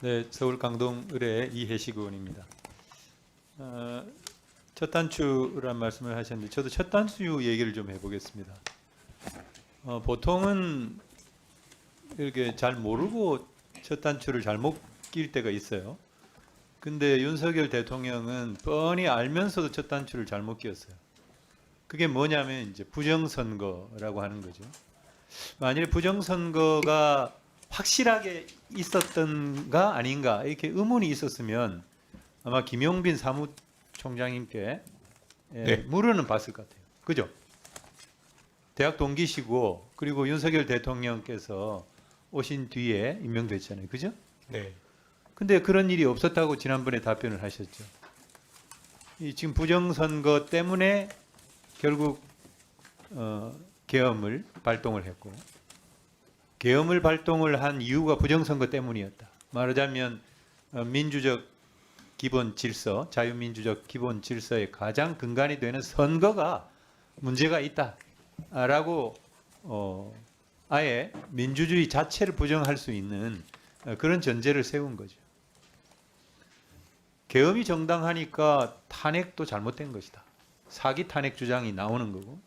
네, 서울 강동 의뢰 이혜식 의원입니다. 첫 단추란 말씀을 하셨는데 저도 첫 단추 얘기를 좀 해보겠습니다. 보통은 이렇게 잘 모르고 첫 단추를 잘못 낄 때가 있어요. 근데 윤석열 대통령은 뻔히 알면서도 첫 단추를 잘못 끼었어요. 그게 뭐냐면 이제 부정선거라고 하는 거죠. 만일 부정선거가 확실하게 있었던가 아닌가 이렇게 의문이 있었으면 아마 김용빈 사무총장님께 네. 물어는 봤을 것 같아요. 그죠? 대학 동기시고 그리고 윤석열 대통령께서 오신 뒤에 임명됐잖아요. 그죠? 네. 근데 그런 일이 없었다고 지난번에 답변을 하셨죠. 지금 부정선거 때문에 결국 계엄을 발동을 했고 계엄을 발동을 한 이유가 부정선거 때문이었다. 말하자면 민주적 기본 질서, 자유민주적 기본 질서의 가장 근간이 되는 선거가 문제가 있다라고 아예 민주주의 자체를 부정할 수 있는 그런 전제를 세운 거죠. 계엄이 정당하니까 탄핵도 잘못된 것이다. 사기 탄핵 주장이 나오는 거고.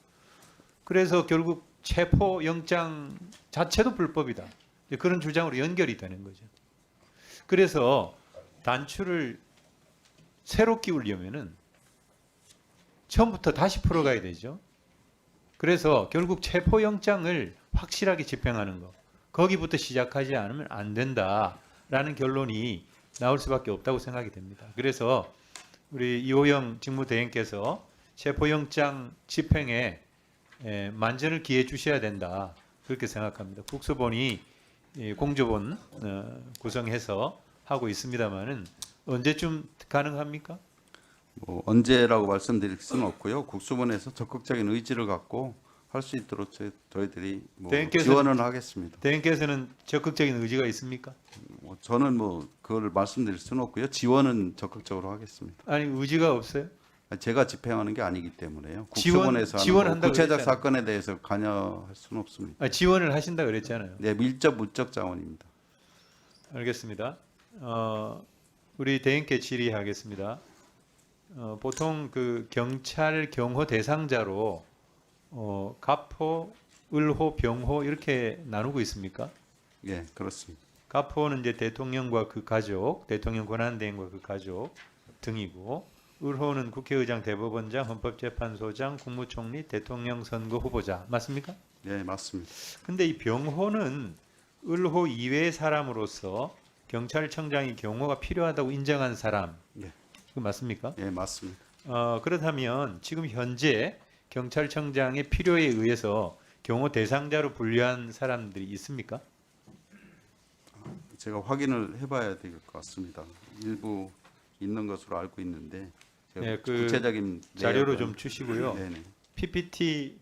그래서 결국 체포영장 자체도 불법이다. 그런 주장으로 연결이 되는 거죠. 그래서 단추를 새로 끼우려면은 처음부터 다시 풀어가야 되죠. 그래서 결국 체포영장을 확실하게 집행하는 거. 거기부터 시작하지 않으면 안 된다라는 결론이 나올 수밖에 없다고 생각이 됩니다. 그래서 우리 이호영 직무대행께서 체포영장 집행에 만전을 기해 주셔야 된다. 그렇게 생각합니다. 국수본이 공조본 구성해서 하고 있습니다만은 언제쯤 가능합니까? 뭐 언제라고 말씀드릴 수는 없고요. 국수본에서 적극적인 의지를 갖고 할 수 있도록 저희들이 뭐 지원을 하겠습니다. 대행께서는 적극적인 의지가 있습니까? 저는 뭐 그걸 말씀드릴 수는 없고요. 지원은 적극적으로 하겠습니다. 아니 의지가 없어요? 제가 집행하는 게 아니기 때문에요. 지원- 국수본에서 지원한다고 구체적 그랬잖아요. 사건에 대해서 관여할 수는 없습니다. 지원을 하신다 그랬잖아요. 네, 밀접 물적 자원입니다. 알겠습니다. 우리 대행께 질의하겠습니다. 보통 그 경찰 경호 대상자로 가포, 을호, 병호 이렇게 나누고 있습니까? 예, 그렇습니다. 가포는 이제 대통령과 그 가족, 대통령 권한대행과 그 가족 등이고, 을호는 국회의장, 대법원장, 헌법재판소장, 국무총리, 대통령 선거 후보자 맞습니까? 예, 맞습니다. 근데 이 병호는 을호 이외의 사람으로서 경찰청장이 경호가 필요하다고 인정한 사람, 예. 그 맞습니까? 예, 맞습니다. 그렇다면 지금 현재 경찰청장의 필요에 의해서 경호 대상자로 분류한 사람들이 있습니까? 제가 확인을 해봐야 될 것 같습니다. 일부 있는 것으로 알고 있는데 제가 네, 그 구체적인 자료로 내역은- 좀 주시고요. 네네. PPT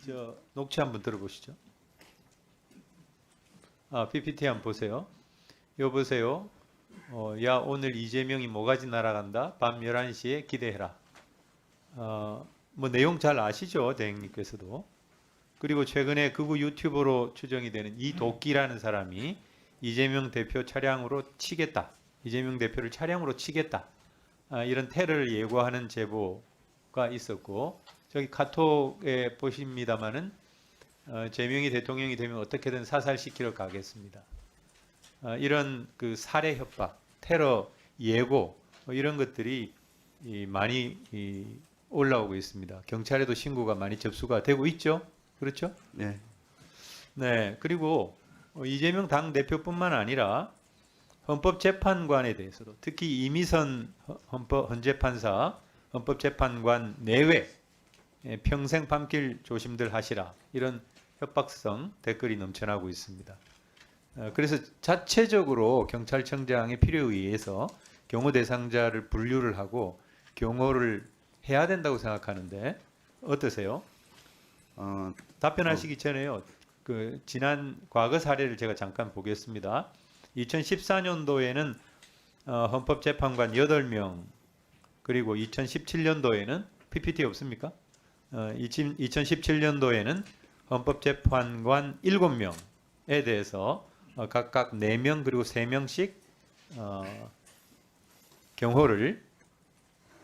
녹취 한번 들어보시죠. PPT 한번 보세요. 여보세요. 야 오늘 이재명이 모가지 날아간다. 밤 11시에 기대해라. 뭐 내용 잘 아시죠, 대행님께서도. 그리고 최근에 극우 유튜버로 추정이 되는 이도끼라는 사람이 이재명 대표 차량으로 치겠다. 이재명 대표를 차량으로 치겠다. 이런 테러를 예고하는 제보가 있었고 저기 카톡에 보십니다마는 제명이 대통령이 되면 어떻게든 사살시키러 가겠습니다. 이런 그 살해 협박, 테러 예고 이런 것들이 많이 올라오고 있습니다. 경찰에도 신고가 많이 접수가 되고 있죠. 그렇죠? 네. 네. 그리고 이재명 당 대표뿐만 아니라 헌법재판관에 대해서도 특히 이미선 헌재판사, 헌법재판관 내외 평생 밤길 조심들 하시라 이런 협박성 댓글이 넘쳐나고 있습니다. 그래서 자체적으로 경찰청장의 필요에 의해서 경호 대상자를 분류를 하고 경호를 해야 된다고 생각하는데 어떠세요? 답변하시기 전에요. 그 지난 과거 사례를 제가 잠깐 보겠습니다. 2014년도에는 헌법재판관 8명 그리고 2017년도에는 PPT 없습니까? 2017년도에는 헌법재판관 7명에 대해서 각각 4명 그리고 3명씩 경호를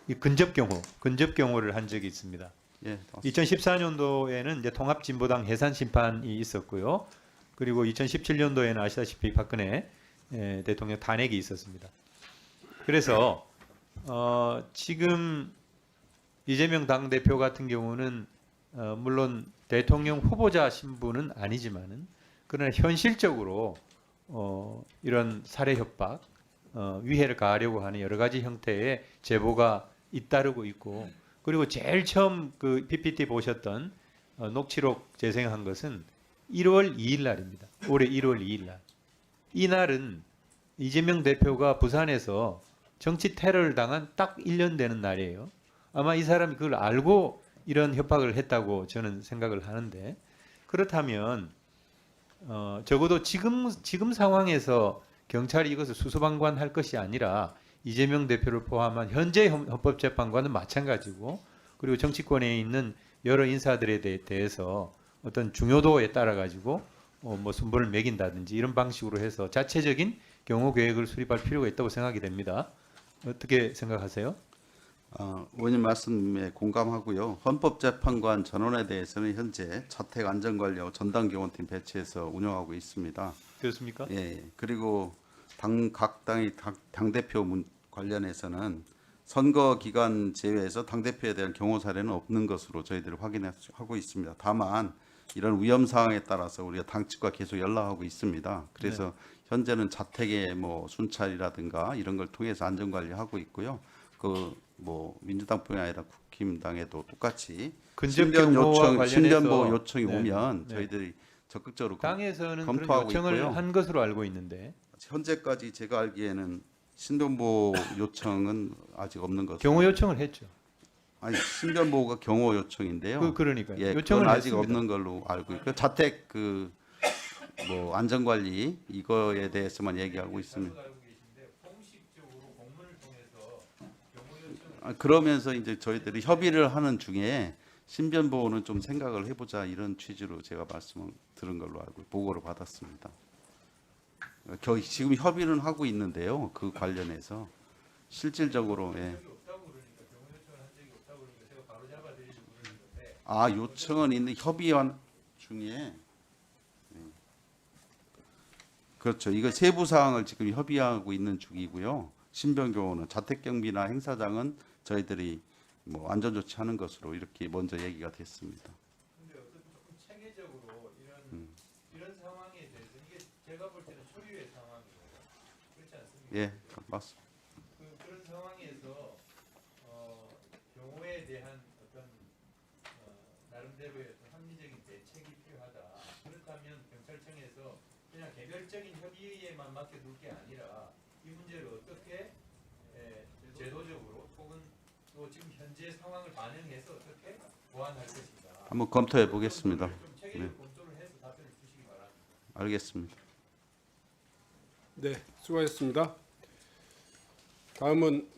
이 근접 경호를 한 적이 있습니다. 예, 2014년도에는 이제 통합진보당 해산 심판이 있었고요. 그리고 2017년도에는 아시다시피 박근혜 대통령 탄핵이 있었습니다. 그래서 지금 이재명 당대표 같은 경우는 물론 대통령 후보자 신분은 아니지만은 그러나 현실적으로 이런 살해 협박, 위해를 가하려고 하는 여러 가지 형태의 제보가 잇따르고 있고, 그리고 제일 처음 그 PPT 보셨던 녹취록 재생한 것은 1월 2일 날입니다. 올해 1월 2일 날. 이날은 이재명 대표가 부산에서 정치 테러를 당한 딱 1년 되는 날이에요. 아마 이 사람이 그걸 알고 이런 협박을 했다고 저는 생각을 하는데, 그렇다면 적어도 지금 상황에서 경찰이 이것을 수수방관할 것이 아니라 이재명 대표를 포함한 현재 헌법재판관은 마찬가지고, 그리고 정치권에 있는 여러 인사들에 대해서 어떤 중요도에 따라 가지고 뭐 순번을 매긴다든지 이런 방식으로 해서 자체적인 경호 계획을 수립할 필요가 있다고 생각이 됩니다. 어떻게 생각하세요? 의원님 말씀에 공감하고요. 헌법재판관 전원에 대해서는 현재 자택 안전관리하고 전담경호팀 배치해서 운영하고 있습니다. 그렇습니까? 예. 그리고 각 당의 당대표 관련해서는 선거 기간 제외해서 당대표에 대한 경호 사례는 없는 것으로 저희들이 확인하고 있습니다. 다만 이런 위험 상황에 따라서 우리가 당 측과 계속 연락하고 있습니다. 그래서 현재는 자택의 뭐 순찰이라든가 이런 걸 통해서 안전 관리하고 있고요. 그 뭐 민주당뿐만 아니라 국힘당에도 똑같이 근접 경호와 신변보호 관련해서 요청이 오면 네. 저희들이 적극적으로 당에서는 그런 검토하고 요청을 있고요. 한 것으로 알고 있는데 현재까지 제가 알기에는 신변보호 요청은 아직 없는 것으로. 경호 요청을 했죠. 아니 신변보호가 경호 요청인데요. 그러니까요. 예, 요청을 그건 아직 했습니다. 없는 걸로 알고 있고 자택 그 뭐 안전관리 이거에 대해서만 얘기하고 있습니다. 그러면서 이제 저희들이 협의를 하는 중에 신변보호는 좀 생각을 해보자 이런 취지로 제가 말씀을 들은 걸로 알고 보고를 받았습니다. 지금 협의는 하고 있는데요. 그 관련해서 실질적으로 요청은 있는 협의원 중에 그렇죠. 이거 세부 사항을 지금 협의하고 있는 중이고요. 신변경호는 자택경비나 행사장은 저희들이 뭐 안전 조치하는 것으로 이렇게 먼저 얘기가 됐습니다. 근데 어떤 조금 체계적으로 이런 상황에 대해서 이게 제가 볼 때는 초유의 상황이에요. 그렇지 않습니까? 예, 맞습니다. 그런 상황에서 경호에 대한 어떤 나름대로의 어떤 합리적인 대책이 필요하다. 그렇다면 경찰청에서 그냥 개별적인 협의에만 맡겨둘 게 아니라 이 문제를 어떻게 제도적으로 혹은 또 지금 현재 상황을 반영해서 어떻게 보완할 것인가. 한번 검토해 보겠습니다. 좀 체계적 검토를 해서 답변을 주시기 바랍니다. 알겠습니다. 네, 수고하셨습니다. 다음은